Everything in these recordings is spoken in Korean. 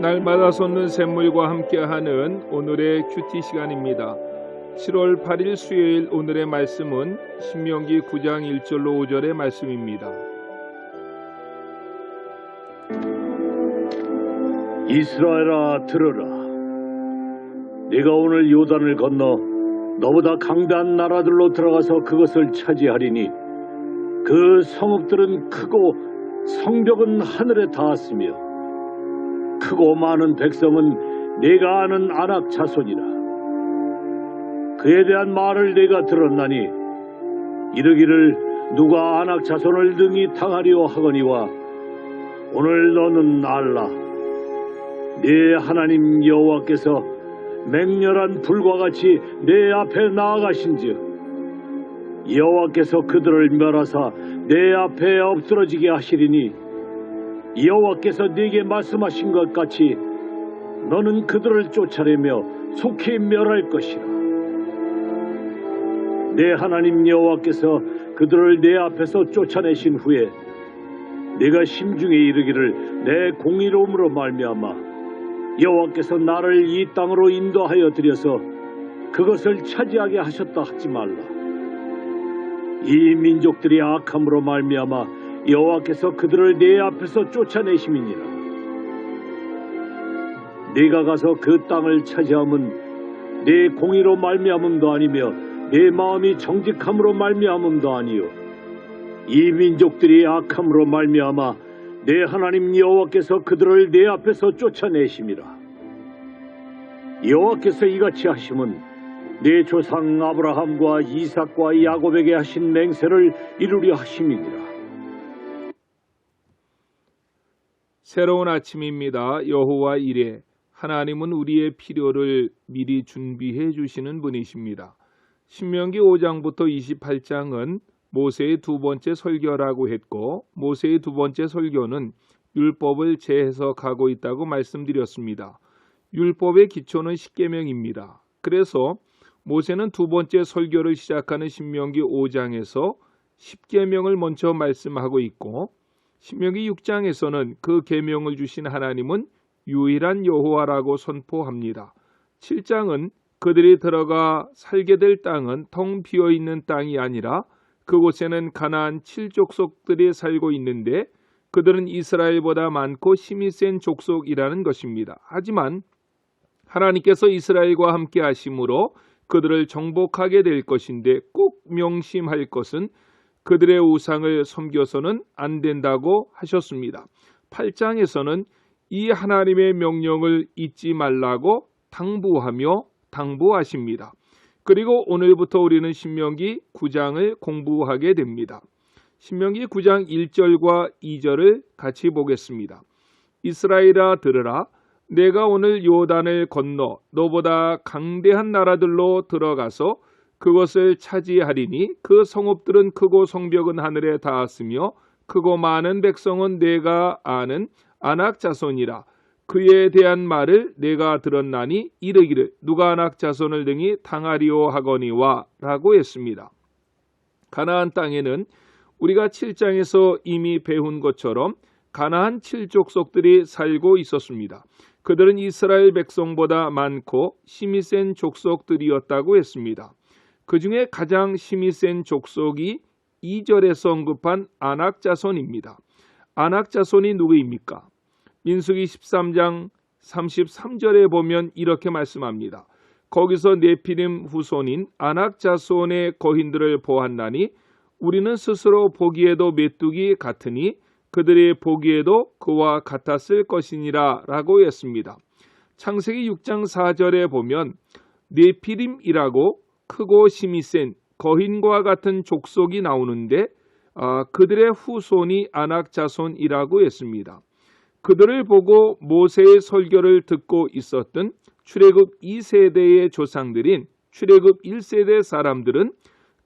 날마다 솟는 샘물과 함께하는 오늘의 큐티 시간입니다. 7월 8일 수요일 오늘의 말씀은 신명기 9장 1절로 5절의 말씀입니다. 이스라엘아 들으라. 네가 오늘 요단을 건너 너보다 강대한 나라들로 들어가서 그것을 차지하리니 그 성읍들은 크고 성벽은 하늘에 닿았으며 크고 많은 백성은 네가 아는 아낙 자손이라. 그에 대한 말을 네가 들었나니 이르기를 누가 아낙 자손을 능히 당하리오 하거니와 오늘 너는 알라. 네 하나님 여호와께서 맹렬한 불과 같이 내 앞에 나아가신즉 여호와께서 그들을 멸하사 내 앞에 엎드러지게 하시리니 여호와께서 네게 말씀하신 것 같이 너는 그들을 쫓아내며 속히 멸할 것이라. 내 하나님 여호와께서 그들을 내 앞에서 쫓아내신 후에 네가 심중에 이르기를 내 공의로움으로 말미암아 여호와께서 나를 이 땅으로 인도하여 들여서 그것을 차지하게 하셨다 하지 말라. 이 민족들이 악함으로 말미암아 여호와께서 그들을 네 앞에서 쫓아내심이니라. 네가 가서 그 땅을 차지함은 네 공의로 말미암음도 아니며 네 마음이 정직함으로 말미암음도 아니요 이 민족들이 악함으로 말미암아 내 하나님 여호와께서 그들을 네 앞에서 쫓아내심이라. 여호와께서 이같이 하심은 네 조상 아브라함과 이삭과 야곱에게 하신 맹세를 이루려 하심이니라. 새로운 아침입니다. 여호와 이레. 하나님은 우리의 필요를 미리 준비해 주시는 분이십니다. 신명기 5장부터 28장은 모세의 두 번째 설교라고 했고 모세의 두 번째 설교는 율법을 재해석하고 있다고 말씀드렸습니다. 율법의 기초는 십계명입니다. 그래서 모세는 두 번째 설교를 시작하는 신명기 5장에서 십계명을 먼저 말씀하고 있고 신명기 6장에서는 그 계명을 주신 하나님은 유일한 여호와라고 선포합니다. 7장은 그들이 들어가 살게 될 땅은 텅 비어있는 땅이 아니라 그곳에는 가나안 7족속들이 살고 있는데 그들은 이스라엘보다 많고 힘이 센 족속이라는 것입니다. 하지만 하나님께서 이스라엘과 함께 하심으로 그들을 정복하게 될 것인데 꼭 명심할 것은 그들의 우상을 섬겨서는 안 된다고 하셨습니다. 8장에서는 이 하나님의 명령을 잊지 말라고 당부하십니다. 그리고 오늘부터 우리는 신명기 9장을 공부하게 됩니다. 신명기 9장 1절과 2절을 같이 보겠습니다. 이스라엘아 들으라. 내가 오늘 요단을 건너 너보다 강대한 나라들로 들어가서 그것을 차지하리니 그 성읍들은 크고 성벽은 하늘에 닿았으며 크고 많은 백성은 내가 아는 아낙 자손이라. 그에 대한 말을 내가 들었나니 이르기를 누가 아낙 자손을 등이 당하리오 하거니와 라고 했습니다. 가나안 땅에는 우리가 7장에서 이미 배운 것처럼 가나안 7족속들이 살고 있었습니다. 그들은 이스라엘 백성보다 많고 힘이 센 족속들이었다고 했습니다. 그 중에 가장 힘이 센 족속이 2절에서 언급한 아낙 자손입니다. 아낙 자손이 누구입니까? 민수기 13장 33절에 보면 이렇게 말씀합니다. 거기서 네피림 후손인 아낙 자손의 거인들을 보았나니 우리는 스스로 보기에도 메뚜기 같으니 그들이 보기에도 그와 같았을 것이니라 라고 했습니다. 창세기 6장 4절에 보면 네피림이라고 크고 힘이 센 거인과 같은 족속이 나오는데 그들의 후손이 아낙 자손이라고 했습니다. 그들을 보고 모세의 설교를 듣고 있었던 출애굽 2세대의 조상들인 출애굽 1세대 사람들은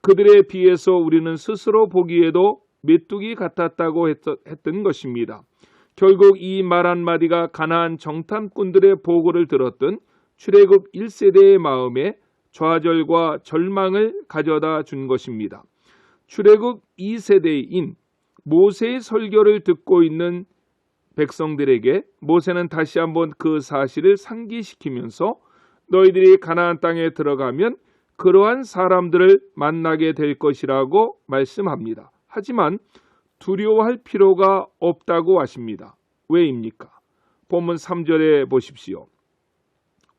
그들에 비해서 우리는 스스로 보기에도 메뚜기 같았다고 했던 것입니다. 결국 이 말 한마디가 가나안 정탐꾼들의 보고를 들었던 출애굽 1세대의 마음에 좌절과 절망을 가져다 준 것입니다. 출애굽 2세대인 모세의 설교를 듣고 있는 백성들에게 모세는 다시 한번 그 사실을 상기시키면서 너희들이 가나안 땅에 들어가면 그러한 사람들을 만나게 될 것이라고 말씀합니다. 하지만 두려워할 필요가 없다고 하십니다. 왜입니까? 본문 3절에 보십시오.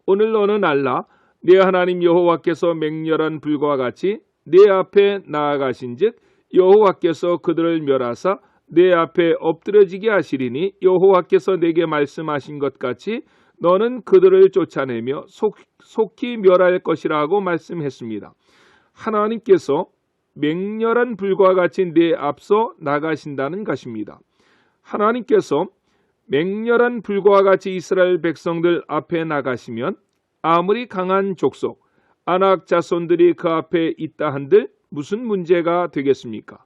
오늘 너는 알라 네 하나님 여호와께서 맹렬한 불과 같이 네 앞에 나아가신즉 여호와께서 그들을 멸하사 내 앞에 엎드려지게 하시리니 여호와께서 내게 말씀하신 것 같이 너는 그들을 쫓아내며 속히 멸할 것이라고 말씀했습니다. 하나님께서 맹렬한 불과 같이 내 앞서 나가신다는 것입니다. 하나님께서 맹렬한 불과 같이 이스라엘 백성들 앞에 나가시면 아무리 강한 족속, 아낙 자손들이 그 앞에 있다 한들 무슨 문제가 되겠습니까?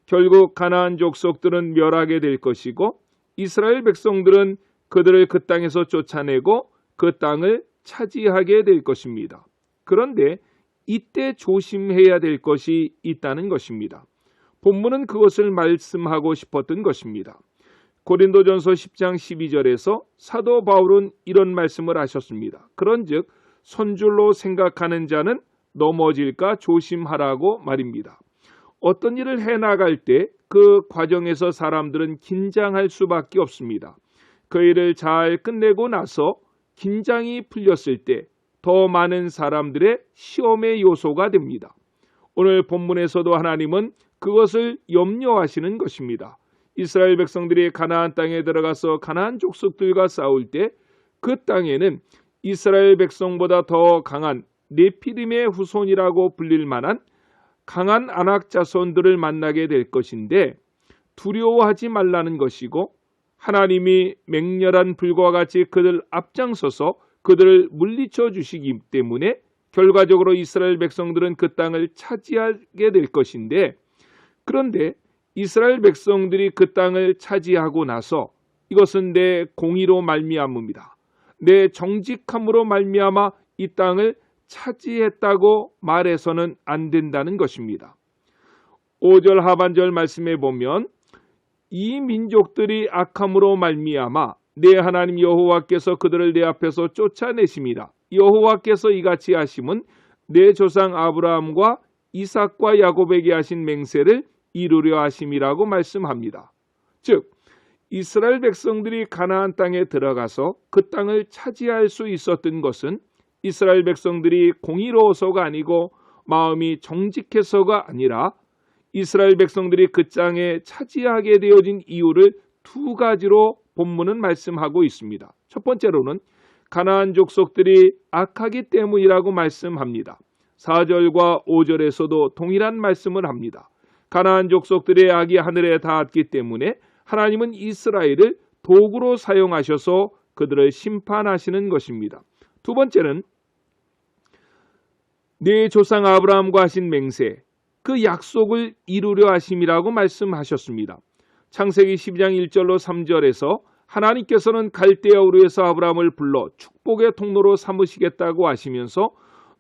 결국 가나안 족속들은 멸하게 될 것이고 이스라엘 백성들은 그들을 그 땅에서 쫓아내고 그 땅을 차지하게 될 것입니다. 그런데 이때 조심해야 될 것이 있다는 것입니다. 본문은 그것을 말씀하고 싶었던 것입니다. 고린도전서 10장 12절에서 사도 바울은 이런 말씀을 하셨습니다. 그런즉 손줄로 생각하는 자는 넘어질까 조심하라고 말입니다. 어떤 일을 해나갈 때 그 과정에서 사람들은 긴장할 수밖에 없습니다. 그 일을 잘 끝내고 나서 긴장이 풀렸을 때 더 많은 사람들의 시험의 요소가 됩니다. 오늘 본문에서도 하나님은 그것을 염려하시는 것입니다. 이스라엘 백성들이 가나안 땅에 들어가서 가나안 족속들과 싸울 때 그 땅에는 이스라엘 백성보다 더 강한 네피림의 후손이라고 불릴 만한 강한 아낙 자손들을 만나게 될 것인데 두려워하지 말라는 것이고 하나님이 맹렬한 불과 같이 그들 앞장서서 그들을 물리쳐 주시기 때문에 결과적으로 이스라엘 백성들은 그 땅을 차지하게 될 것인데 그런데 이스라엘 백성들이 그 땅을 차지하고 나서 이것은 내 공의로 말미암음이다. 내 정직함으로 말미암아 이 땅을 차지했다고 말해서는 안 된다는 것입니다. 5절 하반절 말씀에 보면 이 민족들이 악함으로 말미암아 내 하나님 여호와께서 그들을 내 앞에서 쫓아내심이라. 여호와께서 이같이 하심은 내 조상 아브라함과 이삭과 야곱에게 하신 맹세를 이루려 하심이라고 말씀합니다. 즉 이스라엘 백성들이 가나안 땅에 들어가서 그 땅을 차지할 수 있었던 것은 이스라엘 백성들이 공의로워서가 아니고 마음이 정직해서가 아니라 이스라엘 백성들이 그 땅에 차지하게 되어진 이유를 두 가지로 본문은 말씀하고 있습니다. 첫 번째로는 가나안 족속들이 악하기 때문이라고 말씀합니다. 4절과 5절에서도 동일한 말씀을 합니다. 가나안 족속들의 악이 하늘에 닿았기 때문에 하나님은 이스라엘을 도구로 사용하셔서 그들을 심판하시는 것입니다. 두 번째는 네 조상 아브라함과 하신 맹세, 그 약속을 이루려 하심이라고 말씀하셨습니다. 창세기 12장 1절로 3절에서 하나님께서는 갈대아 우르에서 아브라함을 불러 축복의 통로로 삼으시겠다고 하시면서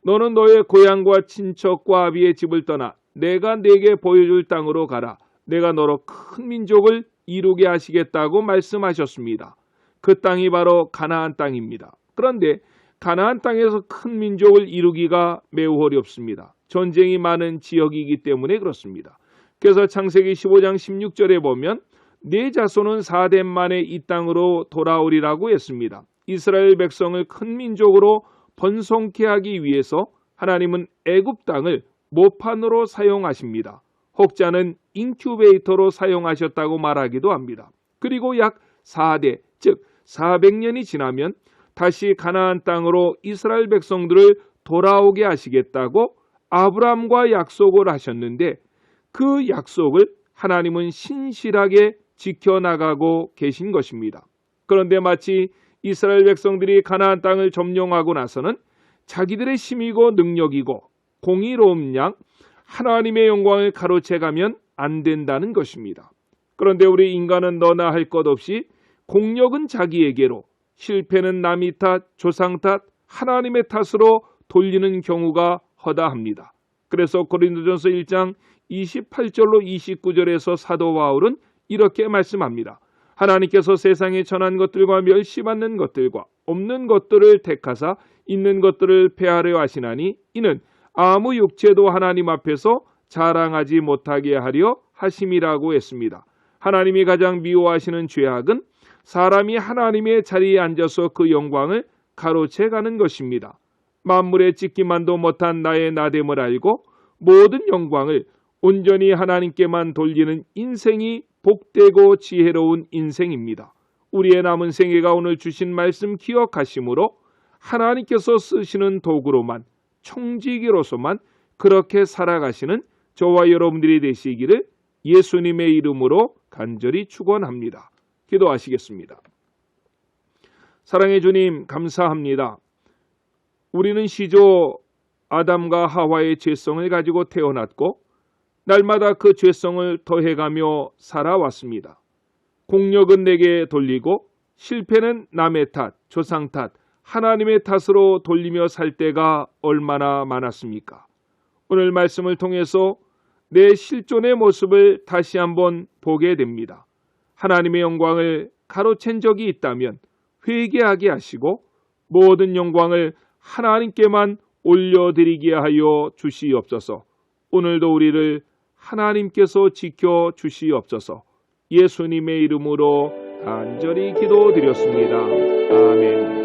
너는 너의 고향과 친척과 아비의 집을 떠나 내가 네게 보여줄 땅으로 가라. 내가 너로 큰 민족을 이루게 하시겠다고 말씀하셨습니다. 그 땅이 바로 가나안 땅입니다. 그런데 가나안 땅에서 큰 민족을 이루기가 매우 어렵습니다. 전쟁이 많은 지역이기 때문에 그렇습니다. 그래서 창세기 15장 16절에 보면 네 자손은 4대 만에 이 땅으로 돌아오리라고 했습니다. 이스라엘 백성을 큰 민족으로 번성케 하기 위해서 하나님은 애굽 땅을 모판으로 사용하십니다. 혹자는 인큐베이터로 사용하셨다고 말하기도 합니다. 그리고 약 4대, 즉 400년이 지나면 다시 가나안 땅으로 이스라엘 백성들을 돌아오게 하시겠다고 아브라함과 약속을 하셨는데 그 약속을 하나님은 신실하게 지켜나가고 계신 것입니다. 그런데 마치 이스라엘 백성들이 가나안 땅을 점령하고 나서는 자기들의 힘이고 능력이고 공의로운 양 하나님의 영광을 가로채가면 안 된다는 것입니다. 그런데 우리 인간은 너나 할 것 없이 공력은 자기에게로 실패는 남의 탓, 조상 탓, 하나님의 탓으로 돌리는 경우가 허다합니다. 그래서 고린도전서 1장 28절로 29절에서 사도 바울은 이렇게 말씀합니다. 하나님께서 세상에 천한 것들과 멸시받는 것들과 없는 것들을 택하사 있는 것들을 폐하려 하시나니 이는 아무 육체도 하나님 앞에서 자랑하지 못하게 하려 하심이라고 했습니다. 하나님이 가장 미워하시는 죄악은 사람이 하나님의 자리에 앉아서 그 영광을 가로채가는 것입니다. 만물에 찍기만도 못한 나의 나됨을 알고 모든 영광을 온전히 하나님께만 돌리는 인생이 복되고 지혜로운 인생입니다. 우리의 남은 생애가 오늘 주신 말씀 기억하심으로 하나님께서 쓰시는 도구로만, 청지기로서만 그렇게 살아가시는 저와 여러분들이 되시기를 예수님의 이름으로 간절히 축원합니다. 기도하시겠습니다. 사랑의 주님, 감사합니다. 우리는 시조 아담과 하와의 죄성을 가지고 태어났고 날마다 그 죄성을 더해가며 살아왔습니다. 공력은 내게 돌리고 실패는 남의 탓, 조상 탓, 하나님의 탓으로 돌리며 살 때가 얼마나 많았습니까? 오늘 말씀을 통해서 내 실존의 모습을 다시 한번 보게 됩니다. 하나님의 영광을 가로챈 적이 있다면 회개하게 하시고 모든 영광을 하나님께만 올려드리게 하여 주시옵소서. 오늘도 우리를 하나님께서 지켜 주시옵소서. 예수님의 이름으로 간절히 기도드렸습니다. 아멘.